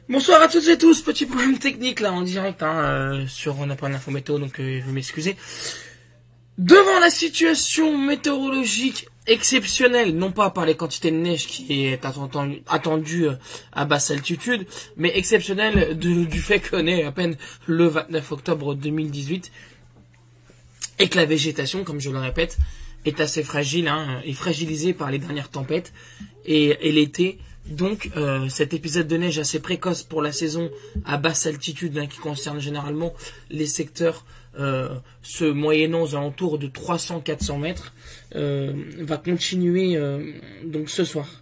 Bonsoir à toutes et tous, petit problème technique là en direct sur On n'a pas l'info météo, donc je vais m'excuser. Devant la situation météorologique exceptionnelle, non pas par les quantités de neige qui est attendue à basse altitude, mais exceptionnelle du fait qu'on est à peine le 29 octobre 2018 et que la végétation, comme je le répète, est assez fragile, est fragilisée par les dernières tempêtes et l'été. Donc cet épisode de neige assez précoce pour la saison à basse altitude qui concerne généralement les secteurs se moyennant aux alentours de 300-400 mètres va continuer donc ce soir.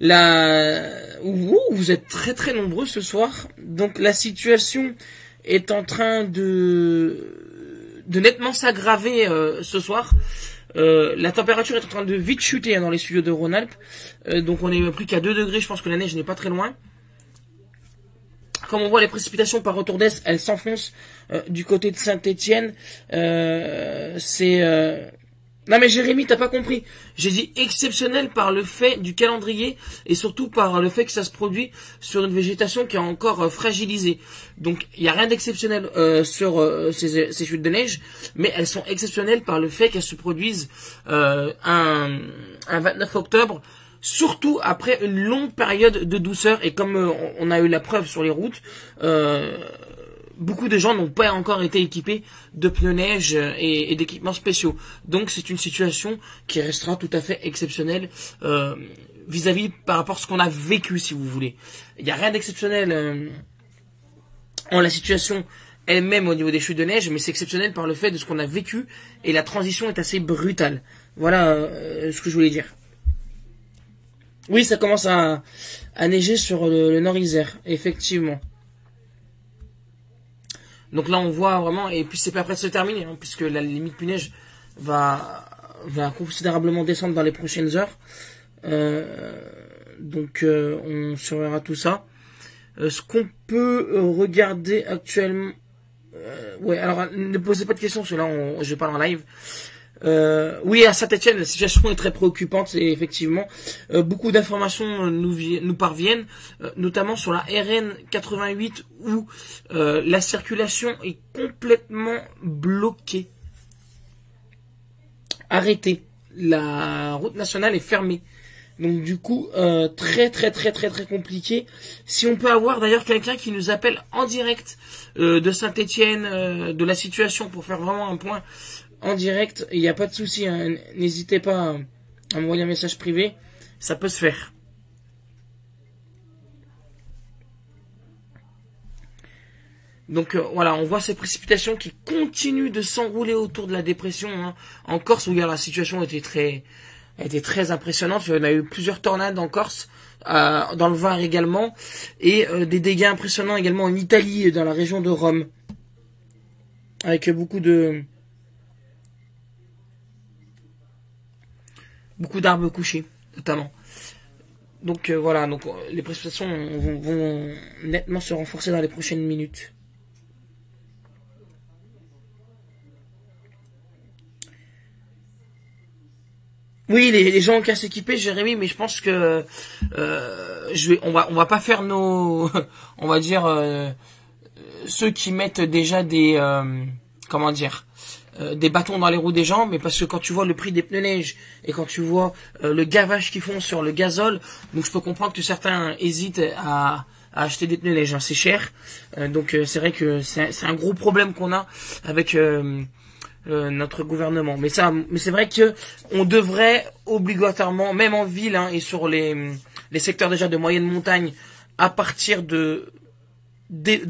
Vous êtes très très nombreux ce soir, donc la situation est en train de nettement s'aggraver ce soir. La température est en train de vite chuter dans les studios de Rhône-Alpes. Donc on est plus qu'à 2 degrés, je pense que la neige n'est pas très loin. Comme on voit, les précipitations par retour d'est, elles s'enfoncent du côté de Saint-Étienne. Non mais Jérémy, t'as pas compris. J'ai dit exceptionnel par le fait du calendrier et surtout par le fait que ça se produit sur une végétation qui est encore fragilisée. Donc il n'y a rien d'exceptionnel sur ces chutes de neige, mais elles sont exceptionnelles par le fait qu'elles se produisent un 29 octobre, surtout après une longue période de douceur. Et comme on a eu la preuve sur les routes, beaucoup de gens n'ont pas encore été équipés de pneus neige et d'équipements spéciaux. Donc c'est une situation qui restera tout à fait exceptionnelle vis-à-vis par rapport à ce qu'on a vécu, si vous voulez. Il n'y a rien d'exceptionnel en la situation elle-même au niveau des chutes de neige, mais c'est exceptionnel par le fait de ce qu'on a vécu et la transition est assez brutale. Voilà ce que je voulais dire. Oui, ça commence à neiger sur le Nord-Isère, effectivement. Donc là, on voit vraiment, et puis c'est pas prêt de se terminer, puisque la limite neige va considérablement descendre dans les prochaines heures. Donc on surveillera tout ça. Ce qu'on peut regarder actuellement... ouais, alors ne posez pas de questions, parce que là, je parle en live. Oui, à Saint-Étienne, la situation est très préoccupante et effectivement, beaucoup d'informations nous parviennent, notamment sur la RN 88 où la circulation est complètement bloquée, arrêtée. La route nationale est fermée. Donc du coup, très compliqué. Si on peut avoir d'ailleurs quelqu'un qui nous appelle en direct de Saint-Étienne, de la situation pour faire vraiment un point en direct, il n'y a pas de souci, n'hésitez pas à m'envoyer un message privé, ça peut se faire. Donc voilà, on voit ces précipitations qui continuent de s'enrouler autour de la dépression. En Corse, où la situation était très impressionnante. Il y en a eu plusieurs tornades en Corse, dans le Var également, et des dégâts impressionnants également en Italie, dans la région de Rome, avec beaucoup d'arbres couchés, notamment. Donc voilà, donc les précipitations vont nettement se renforcer dans les prochaines minutes. Oui, les gens ont qu'à s'équiper, Jérémy, mais je pense que on va pas faire nos, on va dire ceux qui mettent déjà des des bâtons dans les roues des gens, mais parce que quand tu vois le prix des pneus neige et quand tu vois le gavage qu'ils font sur le gazole, donc je peux comprendre que certains hésitent à acheter des pneus neige, c'est cher. Donc c'est vrai que c'est un gros problème qu'on a avec notre gouvernement. Mais c'est vrai que on devrait obligatoirement, même en ville et sur les secteurs déjà de moyenne montagne, à partir de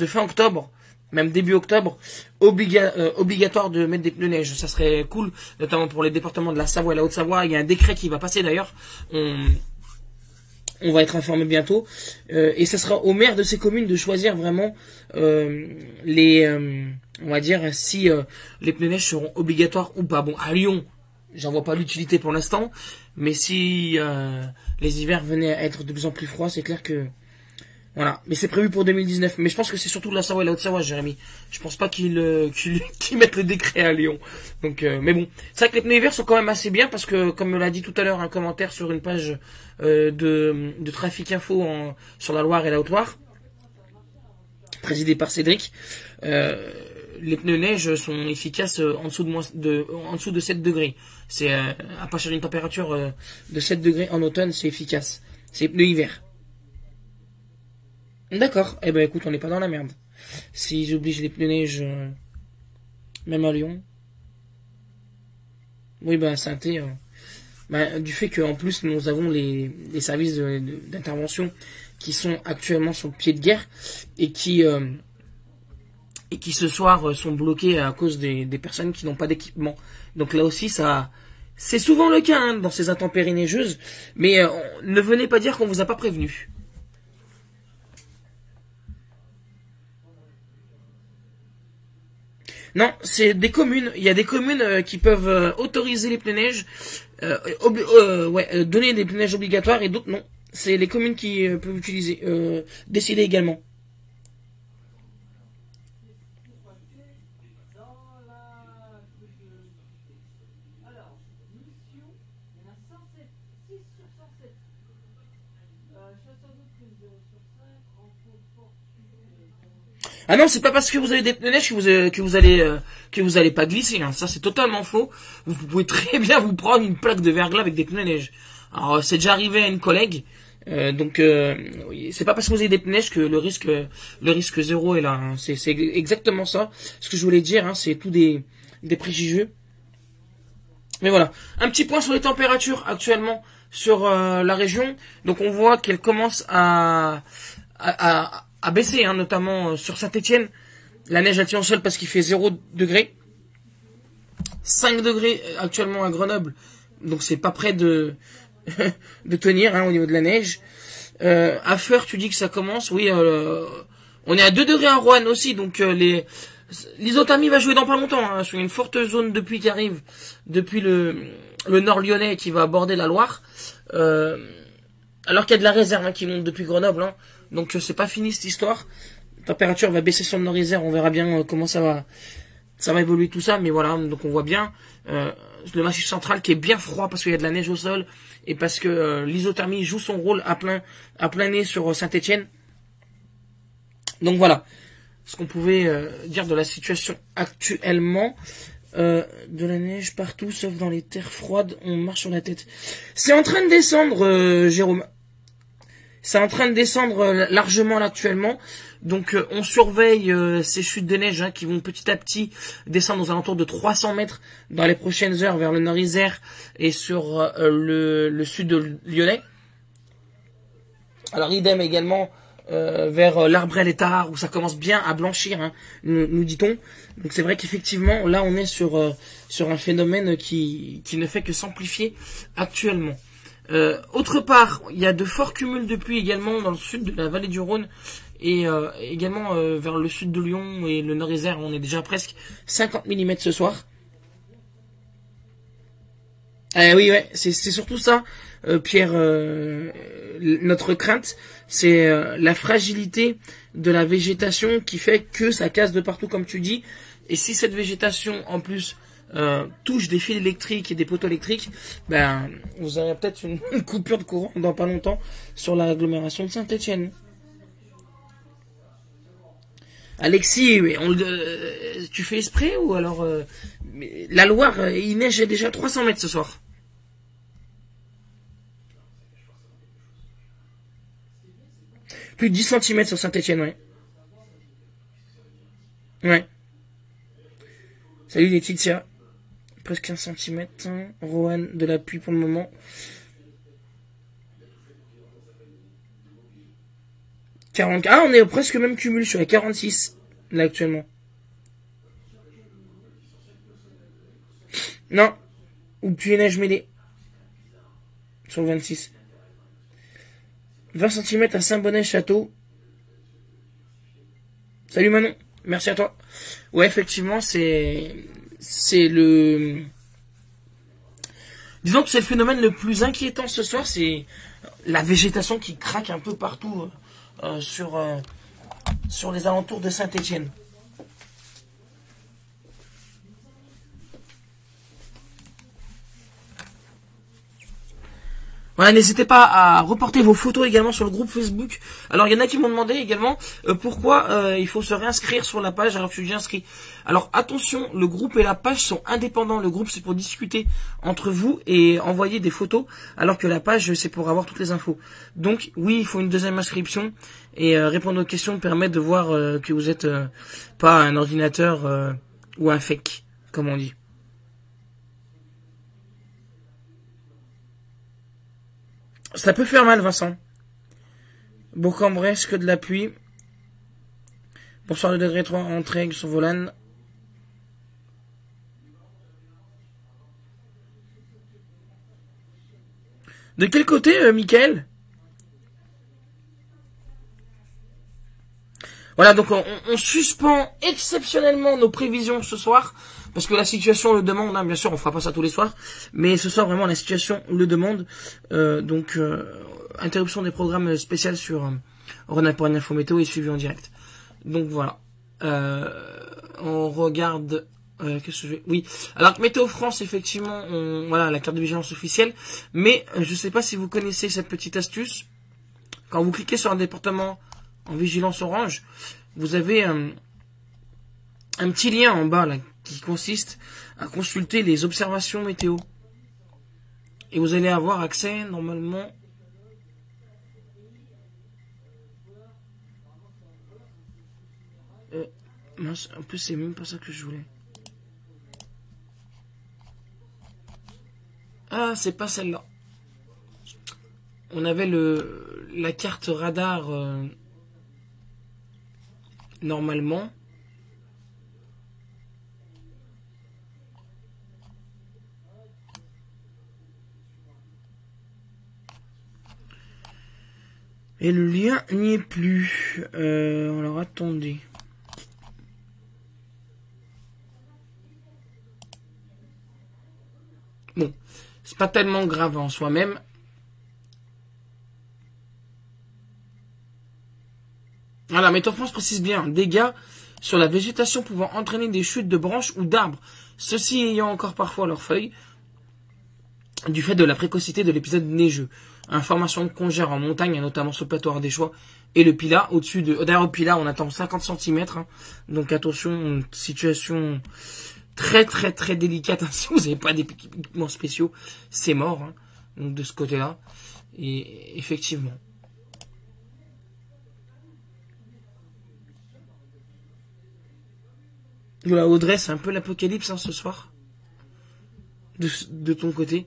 fin octobre, même début octobre, obligatoire de mettre des pneus neige. Ça serait cool, notamment pour les départements de la Savoie et la Haute-Savoie. Il y a un décret qui va passer d'ailleurs. On va être informé bientôt. Et ça sera au maire de ces communes de choisir vraiment on va dire si les pneus neige seront obligatoires ou pas. Bon, à Lyon, j'en vois pas l'utilité pour l'instant, mais si les hivers venaient à être de plus en plus froids, c'est clair que Voilà, mais c'est prévu pour 2019. Mais je pense que c'est surtout la Savoie et la Haute-Savoie, Jérémy. Je pense pas qu'ils mettent le décret à Lyon. Donc, mais bon, c'est vrai que les pneus hiver sont quand même assez bien parce que, comme me l'a dit tout à l'heure un commentaire sur une page de Trafic Info sur la Loire et la Haute-Loire, présidé par Cédric, les pneus neige sont efficaces en dessous de 7 degrés. C'est à partir d'une température de 7 degrés en automne, c'est efficace. C'est les pneus hiver. D'accord. Eh ben écoute, on n'est pas dans la merde. S'ils obligent les pneus neige, même à Lyon. Oui, ben à Saint-Étienne, du fait qu'en plus nous avons les services d'intervention qui sont actuellement sur le pied de guerre et qui ce soir sont bloqués à cause des personnes qui n'ont pas d'équipement. Donc là aussi, ça, c'est souvent le cas hein, dans ces intempéries neigeuses. Mais ne venez pas dire qu'on vous a pas prévenu. Non, c'est des communes. Il y a des communes qui peuvent autoriser les pneus neige, donner des pneus neige obligatoires et d'autres non. C'est les communes qui peuvent utiliser, décider également. Ah non, c'est pas parce que vous avez des pneus neige que vous allez pas glisser. Hein. Ça, c'est totalement faux. Vous pouvez très bien vous prendre une plaque de verglas avec des pneus neige. Alors, c'est déjà arrivé à une collègue. C'est pas parce que vous avez des pneus neige que le risque zéro est là. Hein. C'est exactement ça. Ce que je voulais dire, hein, c'est tout des préjugés. Mais voilà. Un petit point sur les températures actuellement sur la région. Donc, on voit qu'elle commence à baisser, hein, notamment sur Saint-Étienne. La neige elle tient au sol parce qu'il fait 0 degré. 5 degrés actuellement à Grenoble. Donc c'est pas près de tenir hein, au niveau de la neige. À Feur, tu dis que ça commence. Oui, on est à 2 degrés à Roanne aussi. Donc l'isothermie va jouer dans pas longtemps. Hein, sur une forte zone de pluie qui arrive depuis le nord lyonnais qui va aborder la Loire. Alors qu'il y a de la réserve hein, qui monte depuis Grenoble. Hein. Donc c'est pas fini cette histoire. La température va baisser sur le nord-isère. On verra bien comment ça va évoluer tout ça. Mais voilà, donc on voit bien le massif central qui est bien froid parce qu'il y a de la neige au sol et parce que l'isothermie joue son rôle à plein nez sur Saint-Étienne. Donc voilà ce qu'on pouvait dire de la situation actuellement. De la neige partout sauf dans les terres froides. On marche sur la tête. C'est en train de descendre, Jérôme. C'est en train de descendre largement là actuellement. Donc on surveille ces chutes de neige hein, qui vont petit à petit descendre aux alentours de 300 mètres dans les prochaines heures vers le nord-isère et sur le sud de Lyonnais. Alors idem également vers l'Arbrel et Tarare où ça commence bien à blanchir, hein, nous dit-on. Donc c'est vrai qu'effectivement là on est sur un phénomène qui ne fait que s'amplifier actuellement. Autre part, il y a de forts cumuls de pluie également dans le sud de la vallée du Rhône et également vers le sud de Lyon et le nord-isère. On est déjà presque 50 mm ce soir. Oui, ouais, c'est surtout ça, Pierre. Notre crainte, c'est la fragilité de la végétation qui fait que ça casse de partout, comme tu dis. Et si cette végétation, en plus, touche des fils électriques et des poteaux électriques, ben, vous aurez peut-être une coupure de courant dans pas longtemps sur l'agglomération de Saint-Étienne. Alexis, tu fais exprès ou alors la Loire, il neige déjà 300 mètres ce soir. Plus de 10 cm sur Saint-Étienne, ouais. Ouais. Salut les Titia. Presque 15 cm. Roanne, de la pluie pour le moment. 40. Ah, on est presque même cumul sur les 46, là, actuellement. Non. Ou puis neige mêlée. Sur le 26. 20 cm à Saint-Bonnet-Château. Salut Manon. Merci à toi. Ouais, effectivement, c'est le... Disons que c'est le phénomène le plus inquiétant ce soir, c'est la végétation qui craque un peu partout sur les alentours de Saint-Étienne. Voilà, n'hésitez pas à reporter vos photos également sur le groupe Facebook. Alors, il y en a qui m'ont demandé également pourquoi il faut se réinscrire sur la page alors que je suis déjà inscrit. Alors, attention, le groupe et la page sont indépendants. Le groupe, c'est pour discuter entre vous et envoyer des photos, alors que la page, c'est pour avoir toutes les infos. Donc, oui, il faut une deuxième inscription et répondre aux questions permet de voir que vous êtes pas un ordinateur ou un fake, comme on dit. Ça peut faire mal, Vincent. Bourg-en-Bresse, que de la pluie. Bonsoir, le degré 3, entrée sur Volan. De quel côté, Mickaël? Voilà, donc on suspend exceptionnellement nos prévisions ce soir, parce que la situation le demande, hein, bien sûr, on fera pas ça tous les soirs, mais ce soir, vraiment, la situation le demande. Interruption des programmes spéciaux sur Renat pour une info météo et suivi en direct. Donc voilà. On regarde... qu'est-ce que je vais... Oui. Alors, Météo France, effectivement, voilà, la carte de vigilance officielle, mais je sais pas si vous connaissez cette petite astuce. Quand vous cliquez sur un département en vigilance orange, vous avez un petit lien en bas là qui consiste à consulter les observations météo. Et vous allez avoir accès normalement. Mince, en plus c'est même pas ça que je voulais. Ah, c'est pas celle-là. On avait la carte radar normalement. Et le lien n'y est plus. Alors attendez. Bon, c'est pas tellement grave en soi-même. Voilà, Météo France précise bien, dégâts sur la végétation pouvant entraîner des chutes de branches ou d'arbres, ceux-ci ayant encore parfois leurs feuilles, du fait de la précocité de l'épisode neigeux. Information de congère en montagne, notamment sur le plateau Ardéchois et le Pilat, au-dessus de... D'ailleurs, au Pilat, on attend 50 cm, hein, donc attention, situation très très très délicate, hein, si vous n'avez pas d'équipements spéciaux, c'est mort, hein, donc de ce côté-là, et effectivement. Voilà, Audrey, c'est un peu l'apocalypse hein, ce soir. De ton côté.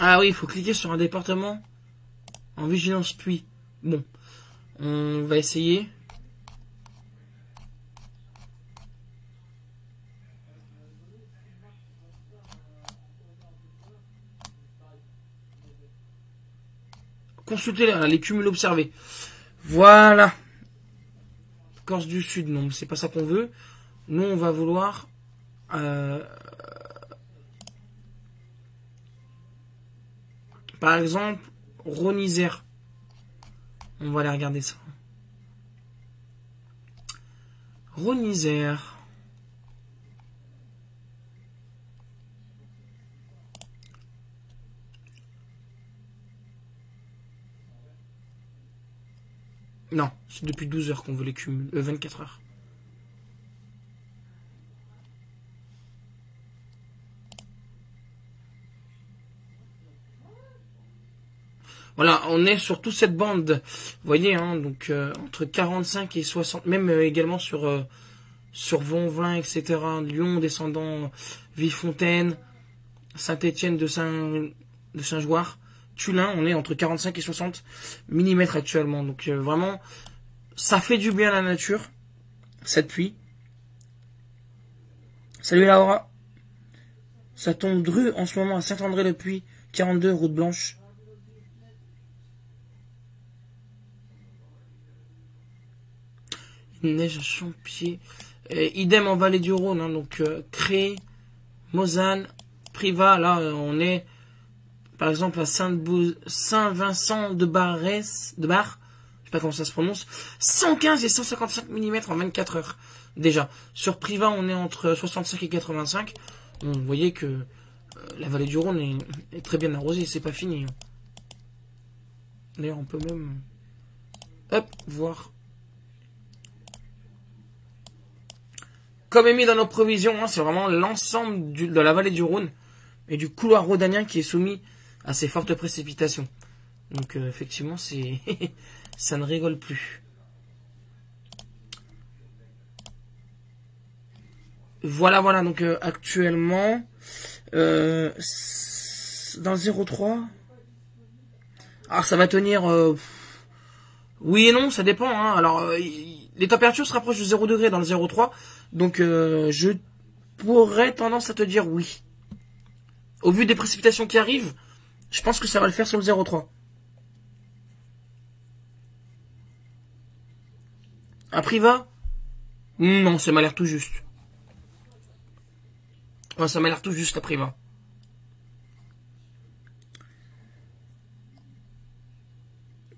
Ah oui, il faut cliquer sur un département en vigilance pluie. Bon, on va essayer. Consultez les cumuls observés. Voilà. Corse du Sud, non, c'est pas ça qu'on veut. Nous, on va vouloir... par exemple, Rhône-Isère. On va aller regarder ça. Rhône-Isère. Non, c'est depuis 12 heures qu'on veut les cumuls. 24 heures. Voilà, on est sur toute cette bande. Vous voyez, hein, donc entre 45 et 60, même également sur Vonvelin, etc. Lyon, descendant Villefontaine, Saint-Étienne de Saint-Jouard, Tulin, on est entre 45 et 60 mm actuellement. Donc vraiment, ça fait du bien à la nature, cette pluie. Salut Laura. Ça tombe dru en ce moment à Saint-André-le-Puy, 42, route blanche. Il neige à Champier. Idem en Vallée du Rhône, hein, donc Cré, Mozanne, Privas, là on est par exemple à Saint-Vincent de Barès, je sais pas comment ça se prononce, 115 et 155 mm en 24 heures. Déjà, sur Privas on est entre 65 et 85. Donc, vous voyez que la Vallée du Rhône est très bien arrosée, c'est pas fini. D'ailleurs on peut même voir. Comme émis dans nos provisions, hein, c'est vraiment l'ensemble de la vallée du Rhône et du couloir rhodanien qui est soumis à ces fortes précipitations. Donc effectivement, c'est ça ne rigole plus. Voilà, donc actuellement, dans le 0,3, ça va tenir... oui et non, ça dépend. Hein. Alors, les températures se rapprochent de 0 degré dans le 0,3. Donc, je pourrais tendance à te dire oui. Au vu des précipitations qui arrivent, je pense que ça va le faire sur le 0,3. À Privas? Non, ça m'a l'air tout juste. Ouais, ça m'a l'air tout juste à Privas.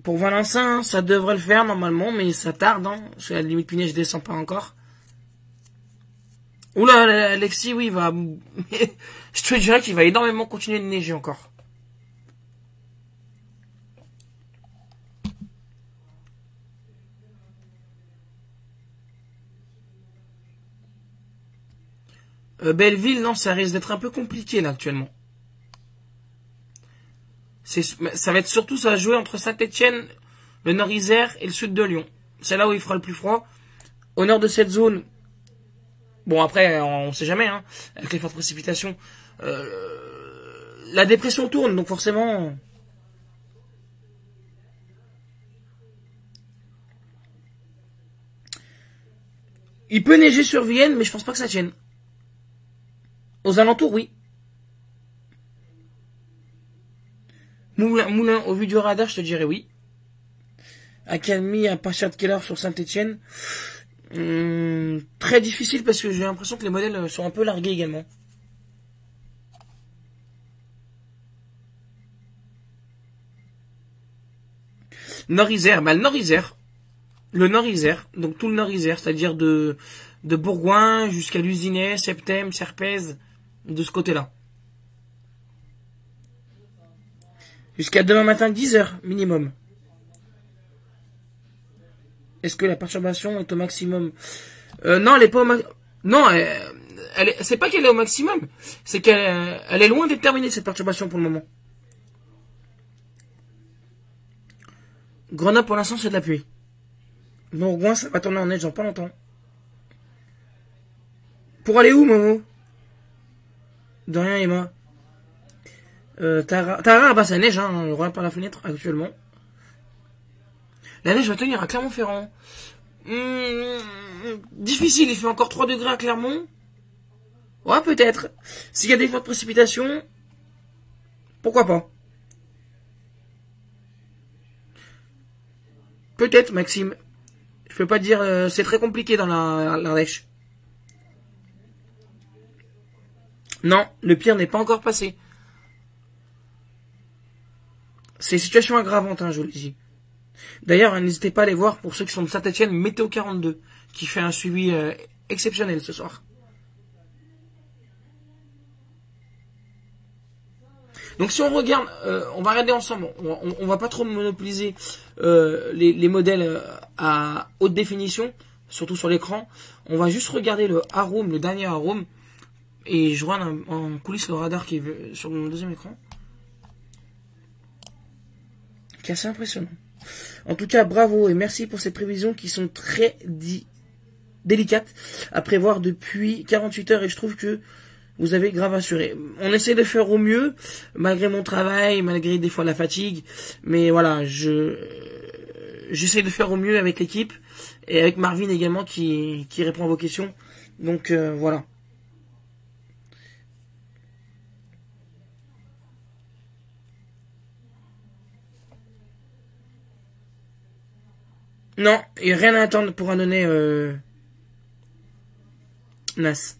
Pour Valencin, ça devrait le faire normalement, mais ça tarde. Hein, parce que la limite neige descend pas encore. Oula, Alexis, oui, va... je te dirais qu'il va énormément continuer de neiger encore. Belleville, non, ça risque d'être un peu compliqué là actuellement. Ça va être surtout, ça va jouer entre Saint-Etienne, le Nord-Isère et le sud de Lyon. C'est là où il fera le plus froid. Au nord de cette zone, bon après, on sait jamais, hein, avec les fortes précipitations, la dépression tourne, donc forcément... Il peut neiger sur Vienne, mais je pense pas que ça tienne. Aux alentours, oui. Moulin, au vu du radar, je te dirais oui. Académie, à partir de quelle heure sur Saint-Etienne? Très difficile parce que j'ai l'impression que les modèles sont un peu largués également. Nord-Isère, le Nord-Isère. Le Nord-Isère, donc tout le Nord-Isère, c'est-à-dire de Bourgoin jusqu'à Luzinay, Septem, Serpèze, de ce côté-là. Jusqu'à demain matin, 10h minimum. Est-ce que la perturbation est au maximum? Non, elle est pas au maximum. Non, c'est pas qu'elle est au maximum, c'est qu'elle est loin d'être terminée, cette perturbation, pour le moment. Grenoble, pour l'instant, c'est de la pluie. Bourgoin, ça va tourner en neige dans pas longtemps. Pour aller où, Momo? De rien, Emma. Tara, bah ça neige, hein, on regarde par la fenêtre actuellement. La neige va tenir à Clermont-Ferrand. Difficile, il fait encore 3 degrés à Clermont. Ouais, peut-être. S'il y a des fortes précipitations, pourquoi pas? Peut-être, Maxime. Je peux pas te dire, c'est très compliqué dans l'Ardèche. Non, le pire n'est pas encore passé. C'est une situation aggravante, hein, je vous le dis. D'ailleurs, n'hésitez pas à aller voir, pour ceux qui sont de Saint-Etienne, Météo 42, qui fait un suivi exceptionnel ce soir. Donc si on regarde, on va regarder ensemble, on va pas trop monopoliser les modèles à haute définition, surtout sur l'écran. On va juste regarder le Arum, le dernier Arum, et je vois en coulisses le radar qui est sur mon deuxième écran. Qui est assez impressionnant. En tout cas, bravo et merci pour ces prévisions qui sont très délicates à prévoir depuis 48 heures et je trouve que vous avez grave assuré. On essaie de faire au mieux, malgré mon travail, malgré des fois la fatigue, mais voilà, j'essaie de faire au mieux avec l'équipe et avec Marvin également qui répond à vos questions. Donc voilà. Non, et rien à attendre pour annoncer Nas.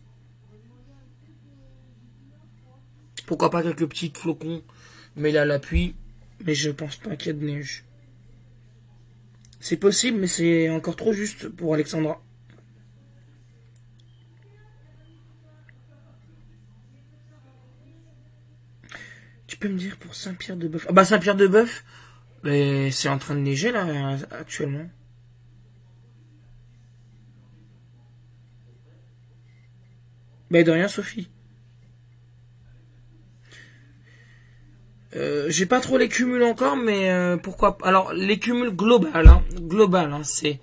Pourquoi pas quelques petits flocons, mais là l'appui, mais je pense pas qu'il y a de neige. C'est possible, mais c'est encore trop juste pour Alexandra. Tu peux me dire pour Saint-Pierre-de-Bœuf? Ah bah Saint-Pierre-de-Bœuf, c'est en train de neiger là actuellement. Bah de rien Sophie. J'ai pas trop les cumuls encore, mais pourquoi pas. Alors les cumuls global, hein, c'est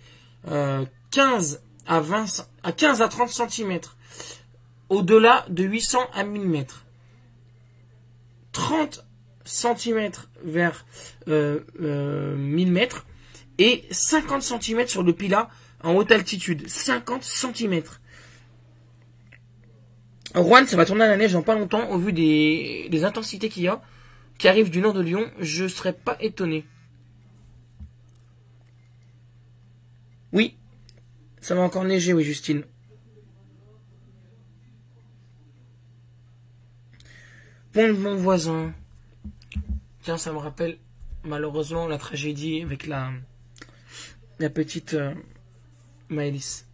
15 à 20 à 15 à 30 cm. Au-delà de 800 à 1000 mètres. 30 cm vers 1000 mètres et 50 cm sur le Pilat en haute altitude. 50 cm. Rouen, ça va tourner à la neige dans pas longtemps au vu des intensités qu'il y a, qui arrivent du nord de Lyon. Je serais pas étonné. Oui, ça va encore neiger, oui, Justine. Pont de mon voisin. Tiens, ça me rappelle malheureusement la tragédie avec la petite Maëlys.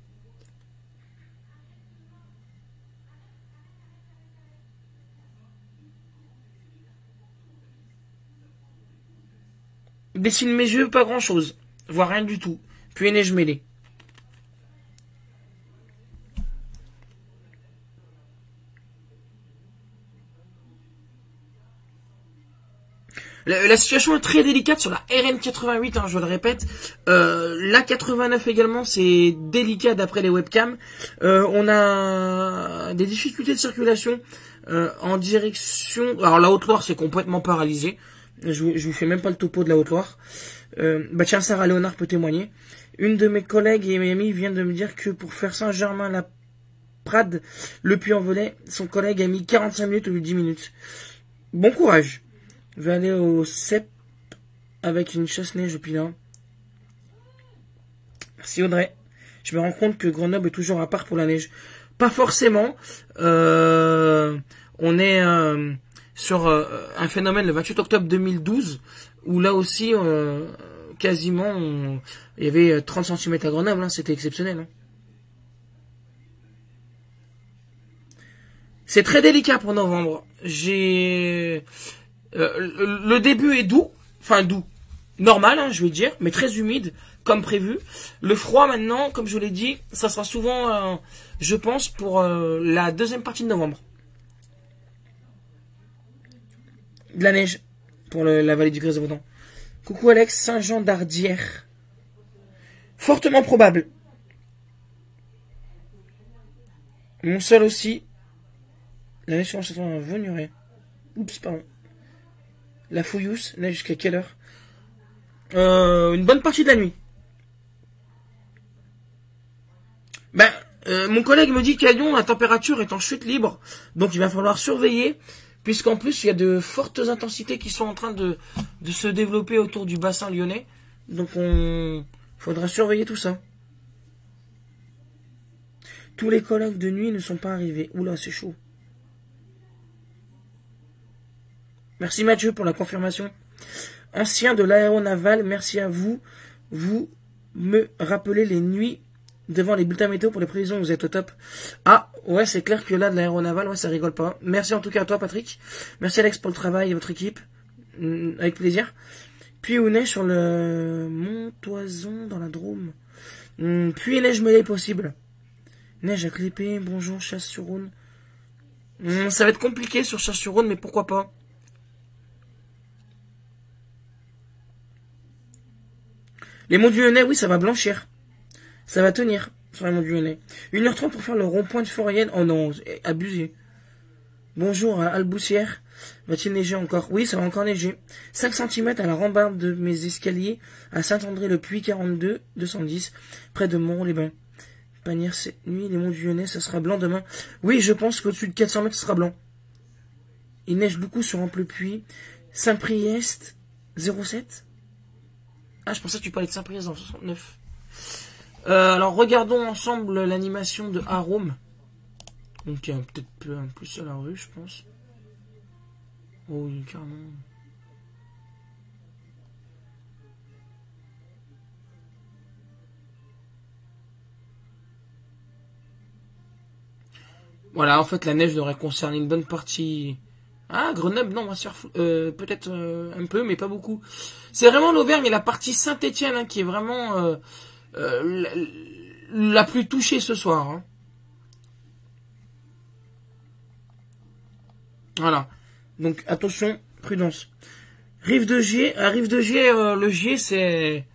Dessine mes yeux, pas grand chose, voire rien du tout. Puis neige mêlée. La situation est très délicate sur la RN88, hein, je le répète. La 89 également, c'est délicat d'après les webcams. On a des difficultés de circulation en direction... Alors la Haute-Loire, c'est complètement paralysé. Je vous fais même pas le topo de la Haute-Loire. Bah tiens, Sarah Léonard peut témoigner. Une de mes collègues et mes amis vient de me dire que pour faire Saint-Germain-la-Prade, le Puy-en-Velay, son collègue a mis 45 minutes au lieu de 10 minutes. Bon courage. Je vais aller au CEP avec une chasse-neige au Pilat. Merci Audrey. Je me rends compte que Grenoble est toujours à part pour la neige. Pas forcément. On est sur un phénomène le 28 octobre 2012 où là aussi quasiment il y avait 30 cm à Grenoble. Hein, c'était exceptionnel. Hein. C'est très délicat pour novembre. Le début est doux, enfin doux, normal, hein, je vais dire, mais très humide, comme prévu. Le froid maintenant, comme je l'ai dit, ça sera souvent, je pense, pour la deuxième partie de novembre. De la neige, pour la vallée du Grèce-Vaudan. Coucou Alex, Saint-Jean d'Ardière. Fortement probable. Mon seul aussi. La neige commence à tomber en Vaugneray. Oups, pardon. La Fouillous, neige jusqu'à quelle heure? Une bonne partie de la nuit. Ben, mon collègue me dit qu'à Lyon, la température est en chute libre. Donc il va falloir surveiller. Puisqu'en plus, il y a de fortes intensités qui sont en train de se développer autour du bassin lyonnais. Donc il faudra surveiller tout ça. Tous les collègues de nuit ne sont pas arrivés. Oula, c'est chaud. Merci Mathieu pour la confirmation. Ancien de l'aéronaval, merci à vous. Vous me rappelez les nuits devant les bulletins météo pour les prévisions, vous êtes au top. Ah, ouais, c'est clair que là, de l'aéronaval, ouais, ça rigole pas. Merci en tout cas à toi, Patrick. Merci Alex pour le travail et votre équipe. Avec plaisir. Puis où neige sur le Montoison dans la Drôme. Puis neige mêlée possible. Neige à Clépé, bonjour, Chasse-sur-Rhône. Ça va être compliqué sur Chasse-sur-Rhône, mais pourquoi pas. Les monts du Lyonnais, oui, ça va blanchir. Ça va tenir sur les monts du Lyonnais. 1h30 pour faire le rond-point de Florienne. Oh non, abusé. Bonjour à Alboussière. Va-t-il neiger encore? Oui, ça va encore neiger. 5 cm à la rambarde de mes escaliers à Saint-André-le-Puy, 42, 210, près de Mont-les-Bains. Panière cette nuit, les monts du Lyonnais, ça sera blanc demain. Oui, je pense qu'au-dessus de 400 mètres, ce sera blanc. Il neige beaucoup sur Ample-Puy. Saint-Priest, 07. Ah, je pensais que tu parlais de Saint-Priest dans 69. Alors regardons ensemble l'animation de Arôme. Donc il y a peut-être un plus sur la rue, je pense. Oh oui, carrément. Voilà, en fait, la neige devrait concerner une bonne partie. Ah, Grenoble, non, peut-être un peu, mais pas beaucoup. C'est vraiment l'Auvergne et la partie Saint-Étienne hein, qui est vraiment la plus touchée ce soir. Hein. Voilà. Donc attention, prudence. Rive de Gier, le Gier c'est...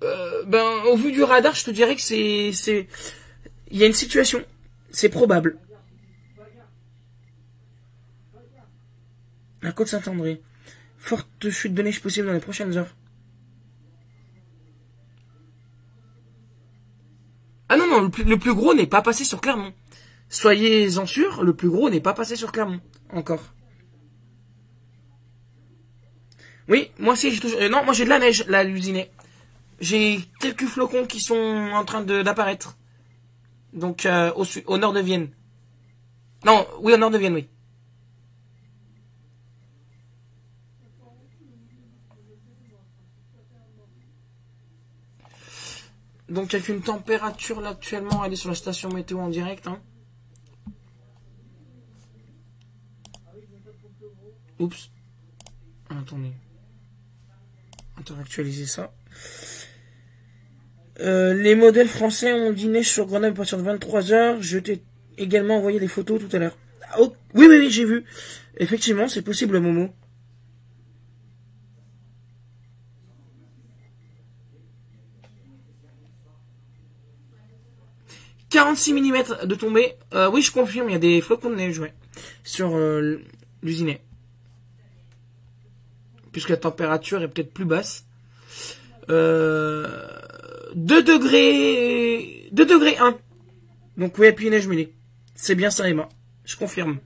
au vu du radar, je te dirais que c'est... Il y a une situation. C'est probable. La côte Saint-André. Forte chute de neige possible dans les prochaines heures. Ah non, non, le plus gros n'est pas passé sur Clermont. Soyez-en sûrs, le plus gros n'est pas passé sur Clermont. Encore. Oui, moi aussi, non, moi j'ai de la neige, là, à l'usiné. J'ai quelques flocons qui sont en train d'apparaître. Donc, au nord de Vienne. Non, oui, au nord de Vienne, oui. Donc, avec une température, là, actuellement, elle est sur la station météo en direct, hein. Oups. Attendez. Attends, actualiser ça. Les modèles français ont dit neige sur Grenoble à partir de 23h. Je t'ai également envoyé des photos tout à l'heure. Oh, oui, oui, oui, j'ai vu. Effectivement, c'est possible, Momo. « 46 mm de tombée. Oui, je confirme, il y a des flocons de neige, ouais. Sur l'usinet. Puisque la température est peut-être plus basse. 2 degrés 1. Donc oui, et puis neige mêlée. C'est bien ça, Emma. Je confirme.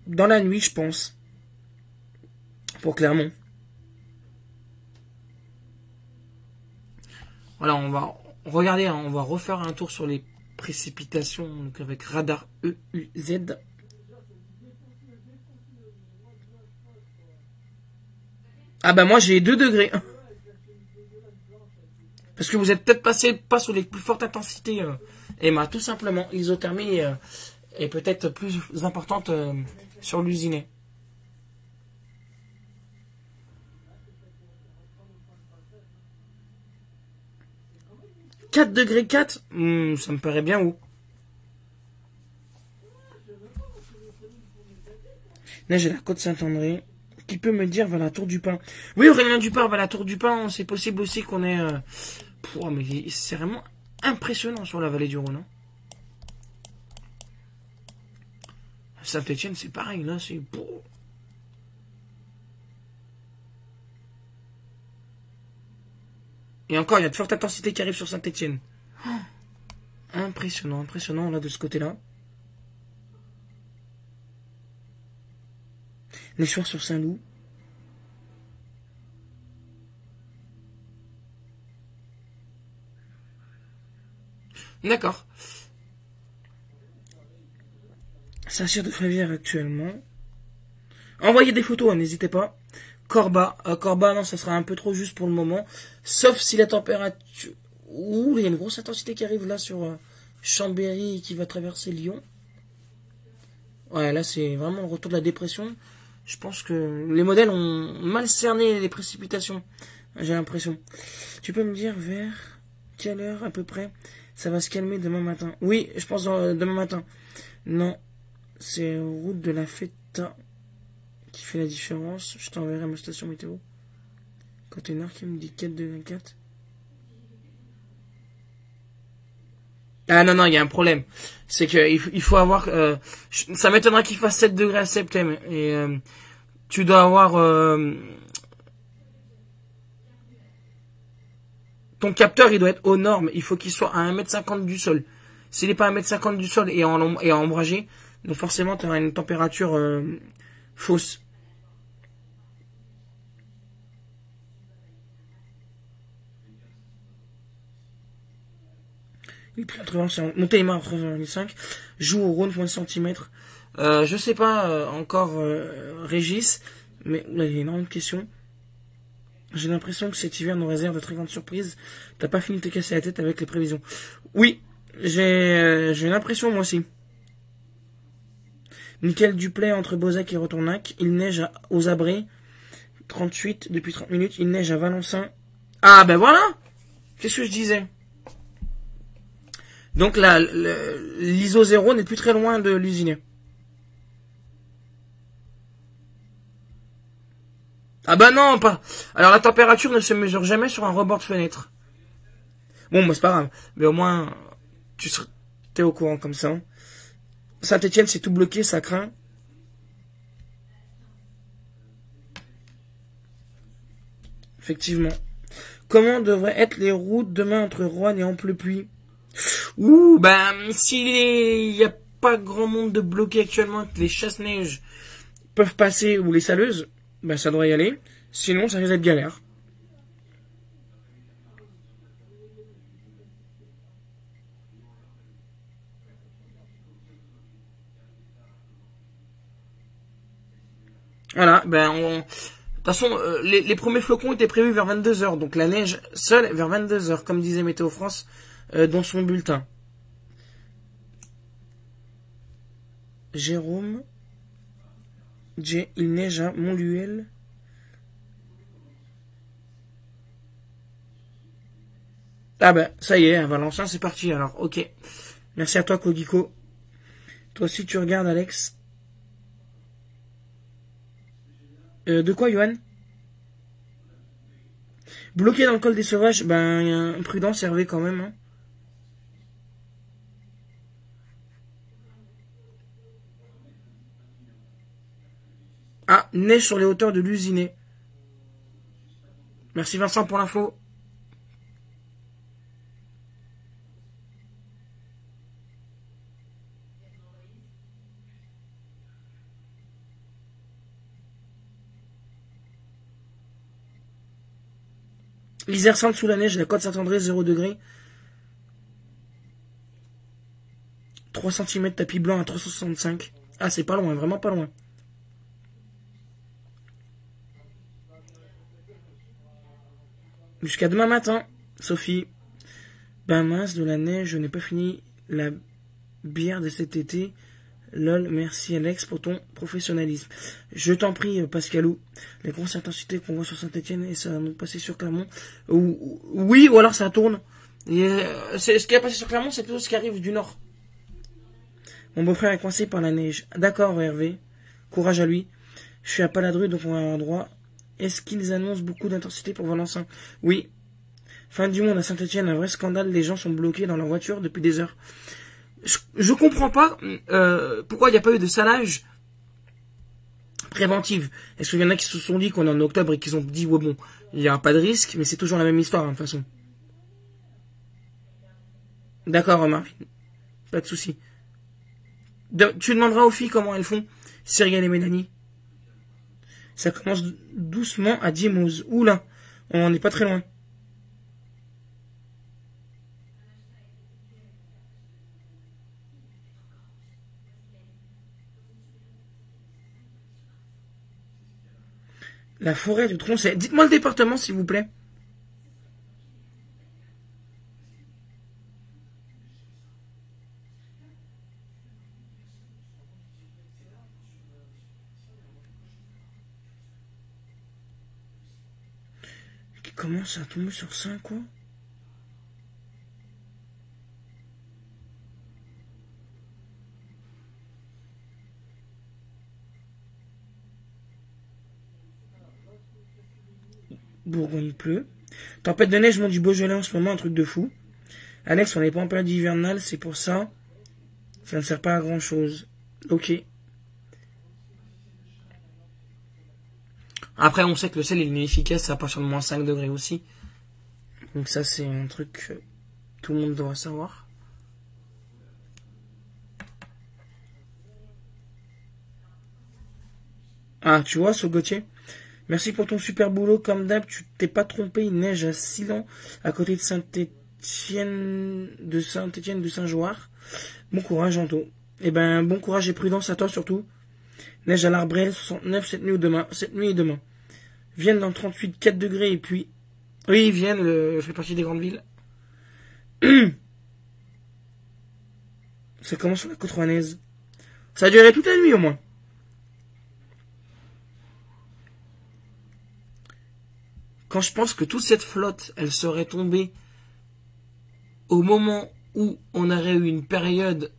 Dans la nuit, je pense. Pour Clermont. Voilà, on va regarder, hein, on va refaire un tour sur les précipitations donc avec radar EUZ. Ah bah moi j'ai 2 degrés. Parce que vous êtes peut-être passé pas sur les plus fortes intensités, Emma. Tout simplement, l'isothermie est peut-être plus importante sur l'usinet. 4 degrés 4, ça me paraît bien haut. Là, j'ai la côte Saint-André. Qui peut me dire vers la Tour du Pin? Oui, Aurélien Dupin vers la Tour du Pin. C'est possible aussi qu'on ait... mais c'est vraiment impressionnant sur la vallée du Rhône. Hein. Saint-Étienne, c'est pareil. Là, c'est... Et encore, il y a de fortes intensités qui arrivent sur Saint-Étienne. Oh, impressionnant, impressionnant, là, de ce côté-là. Les soirs sur Saint-Loup. D'accord. Saint-Cyr de Flavière actuellement. Envoyez des photos, hein, n'hésitez pas. Corba. Corba, non, ça sera un peu trop juste pour le moment. Sauf si la température... Ouh, il y a une grosse intensité qui arrive là sur Chambéry qui va traverser Lyon. Ouais, là, c'est vraiment le retour de la dépression. Je pense que les modèles ont mal cerné les précipitations. J'ai l'impression. Tu peux me dire vers quelle heure à peu près ça va se calmer demain matin? Oui, je pense demain matin. Non, c'est route de la Feta qui fait la différence. Je t'enverrai ma station météo. Container qui me dit 4 de 24. Ah non, non, il y a un problème. C'est que il faut avoir... ça m'étonnerait qu'il fasse 7 degrés à septembre. Et tu dois avoir... ton capteur, il doit être aux normes. Il faut qu'il soit à 1,50 m du sol. S'il n'est pas à 1,50 m du sol et ombragé, donc forcément, tu auras une température fausse. Monter les mains à 3,5. Joue au Rhône, point de centimètre. Je sais pas encore, Régis, mais là, il y a énormément de questions. J'ai l'impression que cet hiver nous réserve de très grandes surprises. T'as pas fini de te casser la tête avec les prévisions. Oui, j'ai l'impression moi aussi. Nickel Duplay entre Bozac et Retournac. Il neige aux Abrets. 38 depuis 30 minutes. Il neige à Valençay. Ah ben voilà. Qu'est-ce que je disais? Donc là, l'ISO 0 n'est plus très loin de l'usiné. Ah bah non, pas. Alors la température ne se mesure jamais sur un rebord de fenêtre. Bon, moi c'est pas grave. Mais au moins, t'es au courant comme ça. Saint-Etienne, c'est tout bloqué, ça craint. Effectivement. Comment devraient être les routes demain entre Roanne et Amplepuis? Ouh, ben, s'il n'y a pas grand monde de bloqué actuellement, que les chasse-neige peuvent passer, ou les saleuses, ben ça devrait y aller. Sinon, ça risque d'être galère. Voilà, ben de toute façon, les premiers flocons étaient prévus vers 22 h, donc la neige seule vers 22 h, comme disait Météo France dans son bulletin. Jérôme, il neige à Montluel. Ah ben, ça y est, à Valenciennes, c'est parti alors, ok. Merci à toi, Codico. Toi aussi, tu regardes, Alex. De quoi, Johan? Bloqué dans le col des Sauvages, ben, prudence, Hervé, quand même. Hein. Ah, neige sur les hauteurs de l'usiné. Merci Vincent pour l'info. L'Isère Sainte sous la neige, la côte Saint-André, 0 degré. 3 cm tapis blanc à 365. Ah, c'est pas loin, vraiment pas loin. Jusqu'à demain matin, Sophie. Ben mince, de la neige, je n'ai pas fini la bière de cet été. Lol, merci Alex pour ton professionnalisme. Je t'en prie, Pascalou. Les grosses intensités qu'on voit sur Saint-Etienne et ça va nous passer sur Clermont. Oui, ou alors ça tourne. Ce qui a passé sur Clermont, c'est plutôt ce qui arrive du nord. Mon beau-frère est coincé par la neige. D'accord, Hervé. Courage à lui. Je suis à Paladru, donc on va avoir droit. Est-ce qu'ils annoncent beaucoup d'intensité pour Valenciennes? Oui. Fin du monde à Saint-Etienne, un vrai scandale. Les gens sont bloqués dans leur voiture depuis des heures. Je comprends pas pourquoi il n'y a pas eu de salage préventive. Est-ce qu'il y en a qui se sont dit qu'on est en octobre et qu'ils ont dit ouais bon, il n'y a pas de risque, mais c'est toujours la même histoire, hein, de toute façon. D'accord, Omar. Pas de souci. Tu demanderas aux filles comment elles font, Cyrielle et Mélanie. Ça commence doucement à Diemose. Oula, on n'est pas très loin. La forêt de Tronchet. Dites-moi le département, s'il vous plaît. Qui commence à tomber sur 5, quoi. Bourgogne pleut. Tempête de neige, monte du Beaujolais en ce moment, un truc de fou. Alex, on n'est pas en période hivernale, c'est pour ça. Ça ne sert pas à grand chose. Ok. Après, on sait que le sel il est inefficace à partir de moins 5 degrés aussi. Donc ça, c'est un truc que tout le monde doit savoir. Ah, tu vois, Gauthier. Merci pour ton super boulot. Comme d'hab, tu t'es pas trompé. Il neige à Silan, à côté de Saint-Étienne de Saint-Joire. Bon courage, Anto. Eh ben, bon courage et prudence à toi surtout. Neige à l'Arbrel, 69 cette nuit ou demain. Cette nuit et demain. Vienne dans 38, 4 degrés et puis... Oui, Vienne fait partie des grandes villes. Ça commence sur la côte rouennaise. Ça a duré toute la nuit au moins. Quand je pense que toute cette flotte, elle serait tombée au moment où on aurait eu une période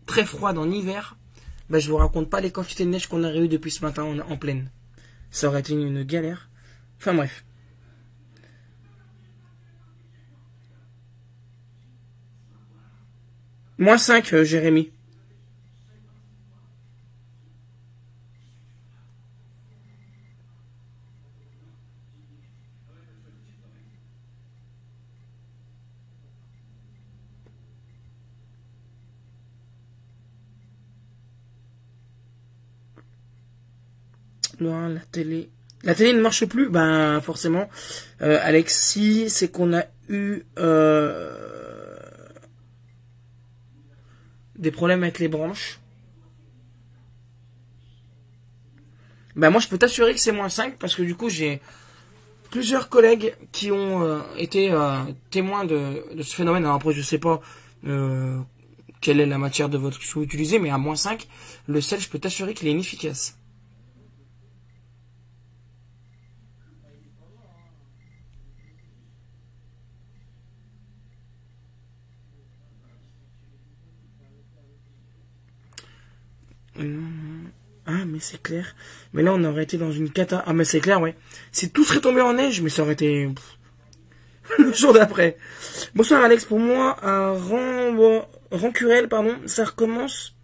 très froide en hiver, ben je vous raconte pas les quantités de neige qu'on aurait eu depuis ce matin en pleine. Ça aurait été une galère. Enfin bref. Moins 5, Jérémy. Non, la télé. La télé ne marche plus, ben forcément. Alexis, c'est qu'on a eu des problèmes avec les branches. Ben moi je peux t'assurer que c'est moins 5 parce que du coup j'ai plusieurs collègues qui ont été témoins de ce phénomène. Alors après je sais pas quelle est la matière de votre sous utilisée, mais à moins 5, le sel je peux t'assurer qu'il est inefficace. Ah, mais c'est clair. Mais là, on aurait été dans une cata. Ah, mais c'est clair, ouais. Si tout serait tombé en neige, mais ça aurait été le jour d'après. Bonsoir, Alex. Pour moi, à Rancurel, pardon, ça recommence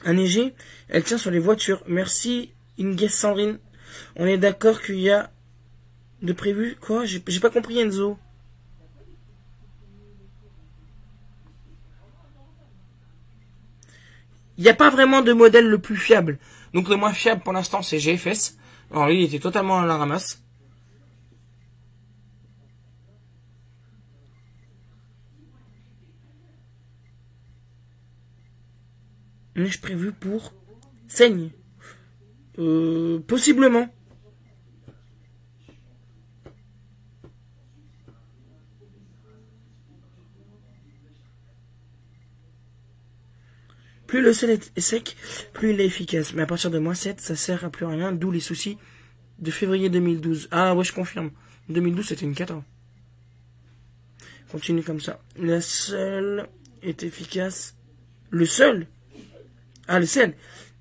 à neiger. Elle tient sur les voitures. Merci, Inges Sandrine. On est d'accord qu'il y a de prévu. Quoi? J'ai pas compris, Enzo. Il n'y a pas vraiment de modèle le plus fiable. Donc le moins fiable pour l'instant c'est GFS. Alors lui il était totalement à la ramasse. Neige prévue pour Seigne. Possiblement. Plus le sel est sec, plus il est efficace. Mais à partir de moins 7, ça sert à plus rien, d'où les soucis de février 2012. Ah ouais, je confirme. 2012, c'était une cata. Continue comme ça. Le sel est efficace. Le seul? Ah, le sel.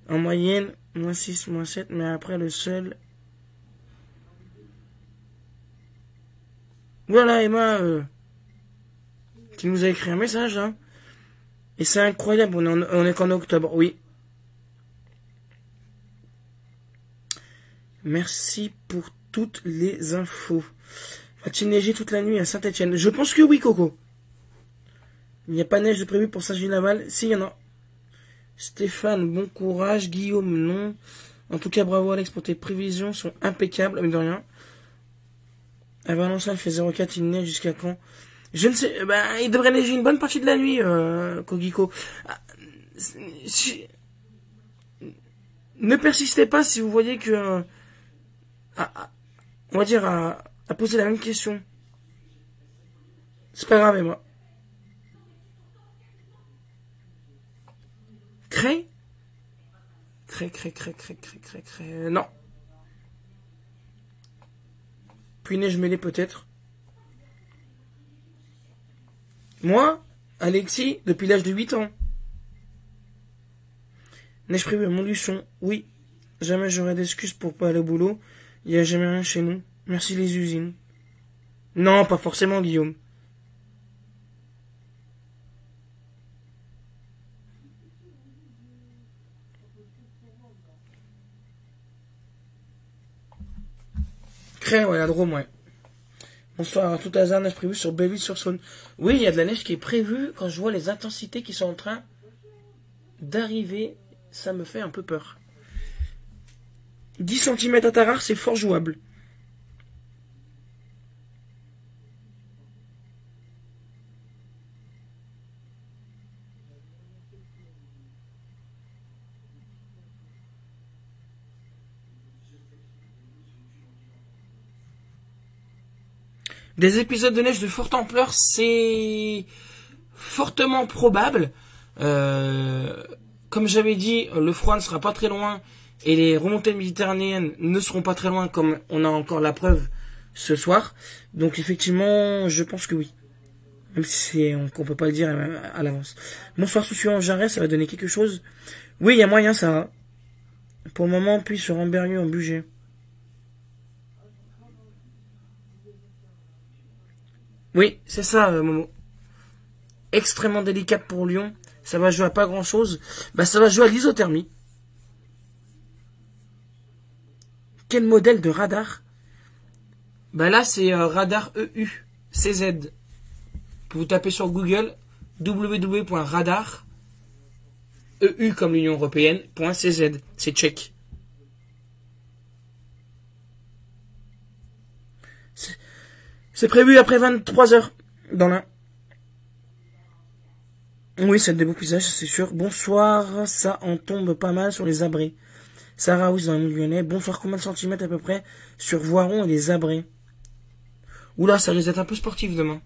En moyenne, moins 6, moins 7, mais après le sel... Voilà, Emma, tu nous as écrit un message, hein. Et c'est incroyable, on est qu'en octobre, oui. Merci pour toutes les infos. Va-t-il neiger toute la nuit à Saint-Étienne? Je pense que oui, Coco. Il n'y a pas de neige de prévu pour Saint-Gilles-Laval. Si, il y en a. Stéphane, bon courage. Guillaume, non. En tout cas, bravo Alex pour tes prévisions, sont impeccables, de rien. À Valenciennes, il fait 0,4, il neige jusqu'à quand? Je ne sais, ben, il devrait neiger une bonne partie de la nuit, Kogiko. Ne persistez pas si vous voyez que, on va dire, à poser la même question. C'est pas grave, moi. Cré. Non. Puis neige mêlée peut-être. Moi, Alexis, depuis l'âge de 8 ans. Neige prévue à Montluçon, oui. Jamais j'aurai d'excuses pour pas aller au boulot. Il n'y a jamais rien chez nous. Merci les usines. Non, pas forcément, Guillaume. Cré, ouais, la Drôme, ouais. Bonsoir, à tout hasard, neige prévue sur Belleville-sur-Saône. Oui, il y a de la neige qui est prévue. Quand je vois les intensités qui sont en train d'arriver, ça me fait un peu peur. 10 cm à Tarare, c'est fort jouable. Des épisodes de neige de forte ampleur, c'est fortement probable. Comme j'avais dit, le froid ne sera pas très loin et les remontées méditerranéennes ne seront pas très loin, comme on a encore la preuve ce soir. Donc effectivement, je pense que oui. Même si on peut pas le dire à l'avance. Bonsoir, Soucieux en Jarret, ça va donner quelque chose. Oui, il y a moyen, ça va. Pour le moment, puis sur Ramberlieu en budget. Oui, c'est ça, Momo. Extrêmement délicat pour Lyon. Ça va jouer à pas grand chose. Bah, ça va jouer à l'isothermie. Quel modèle de radar? Bah là, c'est radar EU, CZ. Que vous tapez sur Google, www.radar, EU comme l'Union Européenne, .cz. C'est tchèque. C'est prévu après 23 heures dans l'Ain. Oui, c'est des beaux paysages, c'est sûr. Bonsoir, ça en tombe pas mal sur les abrés. Sarah, oui, dans le Lyonnais. Bonsoir, combien de centimètres à peu près sur Voiron et les abrés? Oula, ça risque d'être un peu sportif demain.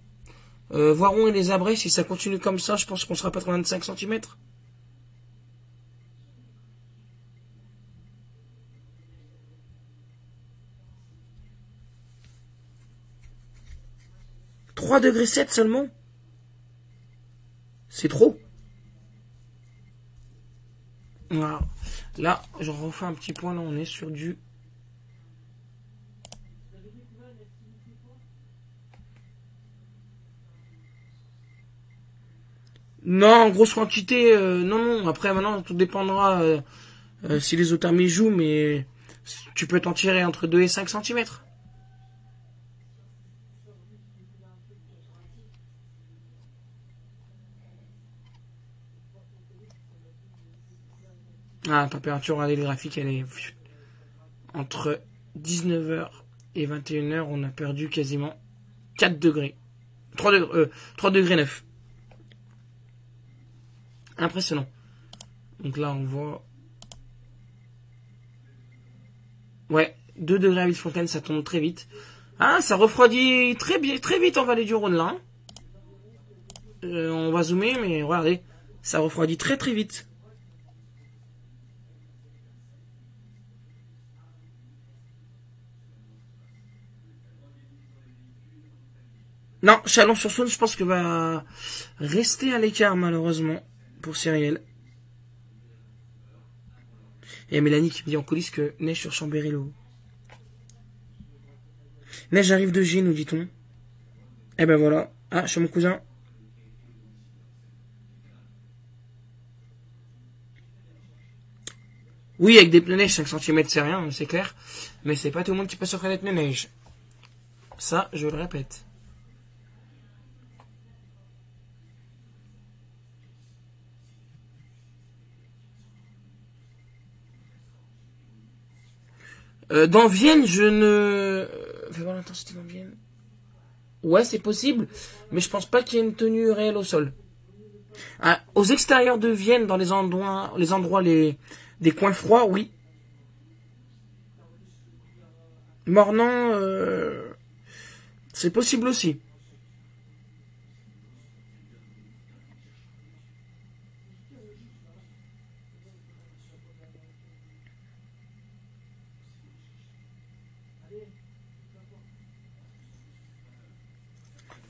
Voiron et les abrés, si ça continue comme ça, je pense qu'on sera pas 25 centimètres. « 3 degrés 7 seulement. C'est trop. Voilà. Là, je refais un petit point. Là, on est sur du... Non, grosse quantité, non. Après, maintenant, tout dépendra si les isothermies jouent, mais tu peux t'en tirer entre 2 et 5 centimètres. Ah, la température radiographique, elle est entre 19h et 21h, on a perdu quasiment 4 degrés. 3 degrés 9. Impressionnant. Donc là, on voit... Ouais, 2 degrés à Villefontaine, ça tombe très vite. Ah, ça refroidit très vite en Vallée du Rhône, là. On va zoomer, mais regardez, ça refroidit très vite. Non, Chalon-sur-Saône, je pense que va rester à l'écart, malheureusement, pour Cyrielle. Et il y a Mélanie qui me dit en coulisses que neige sur Chambéry-le-Haut. Neige arrive de G, nous dit-on. Eh ben voilà. Ah, chez mon cousin. Oui, avec des pneus neige, 5 cm c'est rien, c'est clair. Mais c'est pas tout le monde qui peut s'offrir des pneus neige. Ça, je le répète. Dans Vienne, je ne... Fais voir l'intensité dans Vienne. Ouais, c'est possible, mais je pense pas qu'il y ait une tenue réelle au sol. Ah, aux extérieurs de Vienne, dans les endroits, des coins froids, oui. Mornan, c'est possible aussi.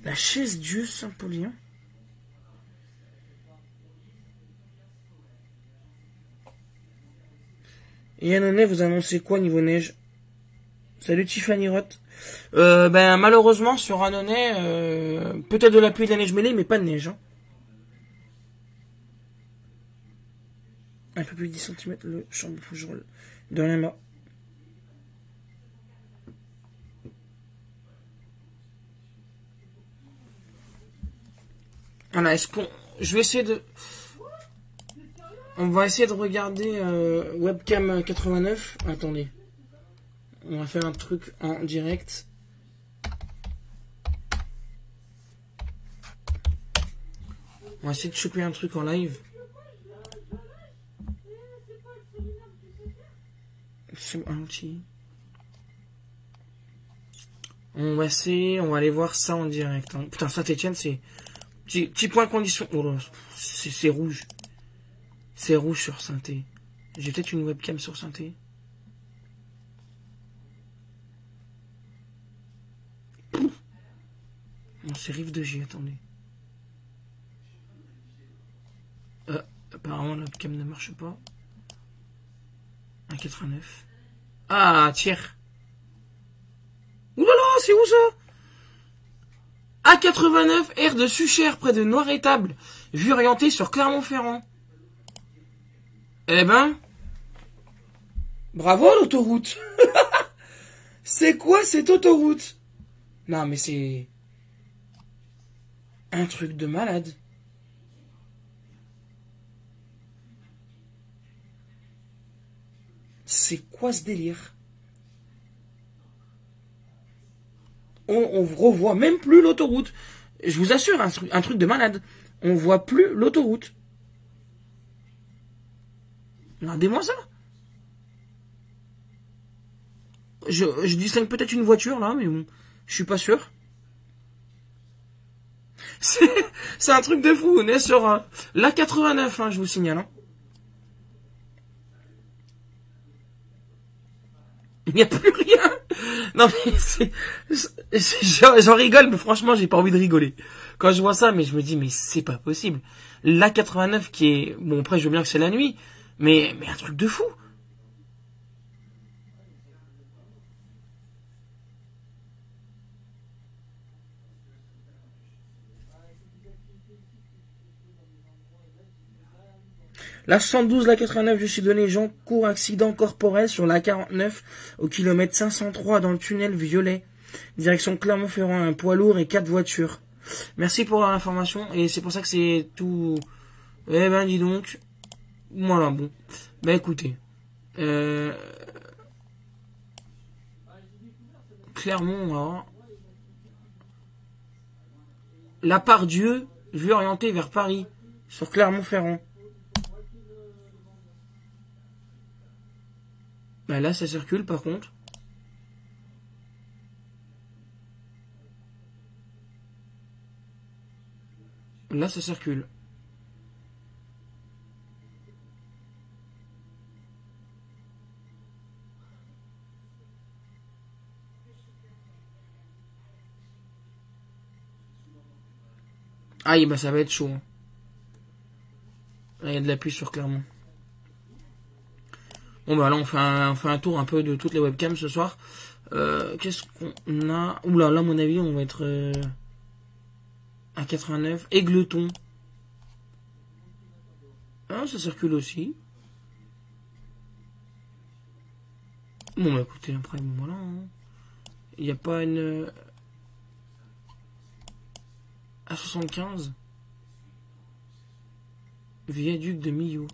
La chaise Dieu Saint-Paulien. Et Annonay, vous annoncez quoi niveau neige? Salut Tiffany Roth. Ben malheureusement sur Annonay, peut-être de la pluie et de la neige mêlée, mais pas de neige. Hein. Un peu plus de 10 cm le champ de Fougerolles de Limba. Voilà, est-ce qu'on... Je vais essayer de... On va essayer de regarder webcam 89. Attendez. On va faire un truc en direct. On va essayer de choper un truc en live. C'est un outil. On va essayer, on va aller voir ça en direct. Hein. Putain, Saint-Etienne, c'est... Petit point de condition. Oh là, c'est rouge. C'est rouge sur Saint-Étienne. J'ai peut-être une webcam sur Saint-Étienne. Non, c'est Rive de J, attendez. Apparemment, la webcam ne marche pas. 1,89. Ah, tiers. Oulala, c'est où ça? A89, aire de Suchère, près de Noir-Étable. Vue orientée sur Clermont-Ferrand. Eh ben... Bravo l'autoroute. C'est quoi cette autoroute? Non mais c'est... un truc de malade. C'est quoi ce délire? On revoit même plus l'autoroute. Je vous assure, un truc de malade. On voit plus l'autoroute. Regardez-moi ça. Je distingue peut-être une voiture là, mais bon, je suis pas sûr. C'est un truc de fou. On est sur l'A89, hein, je vous signale. Hein. Il n'y a plus rien. Non mais j'en rigole, mais franchement j'ai pas envie de rigoler. Quand je vois ça, mais je me dis mais c'est pas possible. L'A89 qui est... Bon après je veux bien que c'est la nuit, mais un truc de fou. La 112, la 89, je suis donné Jean court accident corporel sur la 49 au kilomètre 503 dans le tunnel violet. Direction Clermont-Ferrand, un poids lourd et 4 voitures. Merci pour l'information et c'est pour ça que c'est tout... Eh ben dis donc. Voilà, bon. Ben écoutez. Clermont, alors. La Part-Dieu, vue orientée vers Paris, sur Clermont-Ferrand. Ben là, ça circule par contre. Là, ça circule. Aïe, bah ça va être chaud. Hein. Là, il y a de l'appui sur Clermont. Bon bah là on fait un tour un peu de toutes les webcams ce soir. Qu'est-ce qu'on a? Oula, là à mon avis on va être à 89. Aigleton. Ah, ça circule aussi. Bon bah écoutez, après bon voilà. Hein. Il n'y a pas une... à 75. Viaduc de Millau.